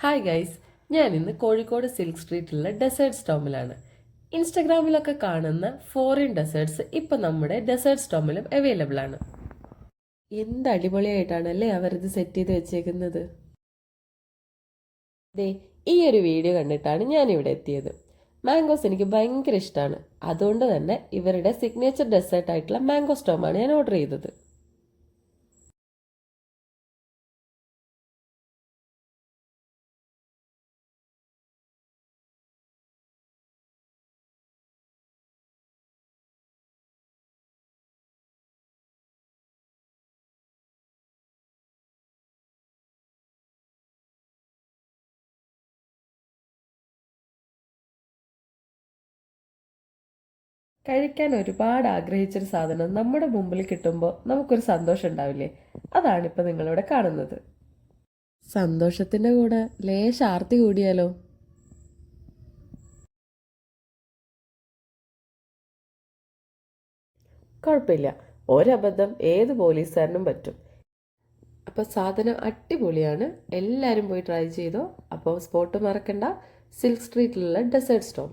Hi guys, ഞാൻ ഇന്ന് Kozhikode silk സ്ട്രീറ്റിലുള്ള desert സ്റ്റോമിലാണ്. ഇൻസ്റ്റഗ്രാമിലൊക്കെ കാണുന്ന ഫോറിൻ ഡെസേർട്ട്സ് ഇപ്പം നമ്മുടെ ഡെസേർട്ട് സ്റ്റോമിലും അവൈലബിൾ ആണ്. എന്ത് അടിപൊളിയായിട്ടാണല്ലേ അവരിത് സെറ്റ് ചെയ്ത് വെച്ചേക്കുന്നത്. ദേ, ഈ ഒരു വീഡിയോ കണ്ടിട്ടാണ് ഞാൻ ഇവിടെ എത്തിയത്. മാംഗോസ് എനിക്ക് ഭയങ്കര ഇഷ്ടമാണ്. അതുകൊണ്ട് തന്നെ ഇവരുടെ സിഗ്നേച്ചർ ഡെസേർട്ട് ആയിട്ടുള്ള മാംഗോ സ്റ്റോമാണ് ഞാൻ ഓർഡർ ചെയ്തത്. കഴിക്കാൻ ഒരുപാട് ആഗ്രഹിച്ചൊരു സാധനം നമ്മുടെ മുമ്പിൽ കിട്ടുമ്പോൾ നമുക്കൊരു സന്തോഷം ഉണ്ടാവില്ലേ? അതാണിപ്പോൾ നിങ്ങളിവിടെ കാണുന്നത്. സന്തോഷത്തിന്റെ കൂടെ ലേശ ആർത്തി കൂടിയാലോ? കുഴപ്പമില്ല, ഒരബദ്ധം ഏത് പോലീസുകാരനും പറ്റും. അപ്പോൾ സാധനം അടിപൊളിയാണ്. എല്ലാവരും പോയി ട്രൈ ചെയ്തോ. അപ്പോൾ സ്പോട്ട് മറക്കണ്ട, സിൽക്ക് സ്ട്രീറ്റിലുള്ള ഡെസേർട്ട് സ്റ്റോം.